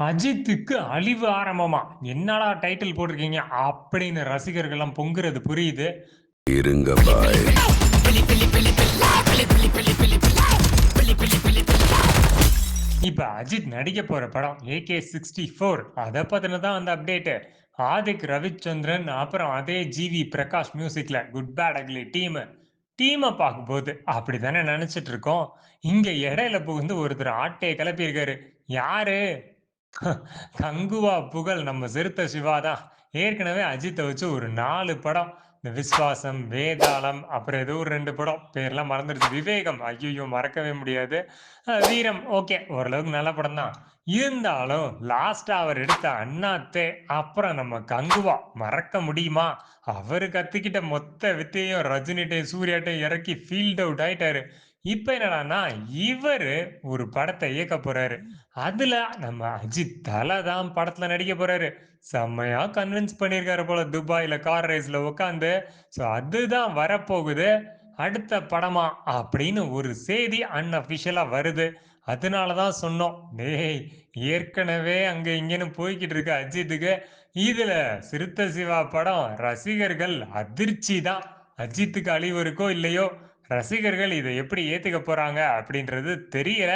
அஜித்துக்கு அழிவு ஆரம்பமா? என்னடா டைட்டில் போட்டிருக்கீங்க அப்படின்னு ரசிகர்கள்லாம் பொங்குறது புரியுது. இருங்க பாய். இப்ப அஜித் நடிக்க போற படம் AK-64. அதை பத்தினதான் அந்த அப்டேட். ஆதிக் ரவிச்சந்திரன் அப்புறம் அதே ஜிவி பிரகாஷ் மியூசிக்ல குட் பேட் அக்லி டீமை பார்க்கும்போது அப்படித்தானே நினைச்சிட்டு இருக்கோம். இங்க இடையில புகுந்து ஒருத்தர் ஆட்டையை கிளப்பி இருக்காரு. யாரு? கங்குவா புகழ் நம்ம சிறுத்த சிவா தான். ஏற்கனவே அஜித்தை வச்சு ஒரு 4 படம், இந்த விஸ்வாசம், வேதாளம், அப்புறம் ஏதோ ஒரு 2 படம் பேர்லாம் மறந்துடுச்சு. விவேகம், ஐயோ மறக்கவே முடியாது. வீரம் ஓகே, ஓரளவுக்கு நல்ல படம் தான். இருந்தாலும் லாஸ்டா அவர் எடுத்த அண்ணாத்தே, அப்புறம் நம்ம கங்குவா மறக்க முடியுமா? அவரு கத்துக்கிட்ட மொத்த வித்தையும் ரஜினிட்டையும் சூர்யாட்டையும் இறக்கி ஃபீல்ட் அவுட் ஆயிட்டாரு. இப்ப என்னடான்னா இவரு ஒரு படத்தை இயக்க போறாரு. அதுல நம்ம அஜித் தலை தான் படத்துல நடிக்க போறாரு. செம்மையா கன்வின்ஸ் பண்ணியிருக்காரு போல துபாயில கார் ரேஸ்ல உட்காந்து. ஸோ அதுதான் வரப்போகுது அடுத்த படமா அப்படின்னு ஒரு செய்தி அன்அஃபிஷியலா வருது. அதனாலதான் சொன்னோம், டேய் ஏற்கனவே அங்க இங்கன்னு போய்கிட்டு இருக்கு அஜித்துக்கு. இதுல சிறுத்தை சிவா படம் ரசிகர்கள் அதிர்ச்சி தான். அஜித்துக்கு அழிவு இருக்கோ இல்லையோ, ரசிகர்கள் இதை எப்படி ஏத்துக்க போறாங்க அப்படின்றது தெரியல.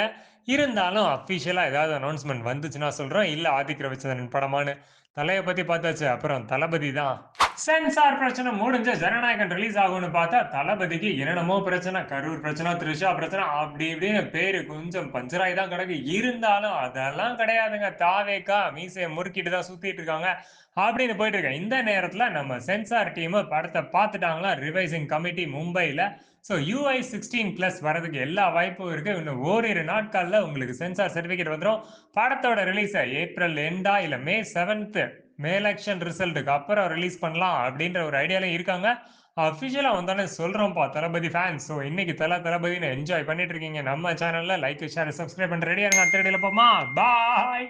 இருந்தாலும் அஃபிஷியலா ஏதாவது அனௌன்ஸ்மெண்ட் வந்துச்சுன்னா சொல்றோம். இல்ல ஆதிக் ரவிச்சந்திரன் படமான்னு. தலையை பத்தி பார்த்தாச்சு. அப்புறம் தளபதி தான். சென்சார் பிரச்சனை முடிஞ்ச ஜனநாயகன் ரிலீஸ் ஆகும்னு பார்த்தா தளபதிக்கு என்னென்னமோ பிரச்சனை, கரூர் பிரச்சனை, த்ரிஷா பிரச்சனை, அப்படி இப்படின்னு பேரு கொஞ்சம் பஞ்சராய் தான் கிடக்கு. இருந்தாலும் அதெல்லாம் கிடையாதுங்க. தாவேக்கா மீசையை முறுக்கிட்டு தான் சுத்திட்டு இருக்காங்க அப்படின்னு போயிட்டு இருக்கேன். இந்த நேரத்துல நம்ம சென்சார் டீம் படத்தை பார்த்துட்டாங்களா, ரிவைசிங் கமிட்டி மும்பைல. ஸோ UI16+ வரதுக்கு எல்லா வாய்ப்பும் இருக்கு. இன்னும் ஓரிரு நாட்கள்ல உங்களுக்கு சென்சார் சர்டிபிகேட் வந்துடும். படத்தோட ரிலீஸை ஏப்ரல் எண்டா இல்ல மே 7th மே எலெக்ஷன் ரிசல்ட்டுக்கு அப்புறம் ரிலீஸ் பண்ணலாம் அப்படின்ற ஒரு ஐடியால இருக்காங்க. அஃபிஷியலா வந்தானே சொல்றோம்ப்பா தளபதி ஃபேன்ஸ். ஸோ இன்னைக்கு தளபதினு என்ஜாய் பண்ணிட்டு இருக்கீங்க நம்ம சேனல்ல. லைக் ஷேர் சப்ஸ்கிரைப் பண்ண ரெடியா இருங்க. அடுத்த வீடியோல போமா. பாய்.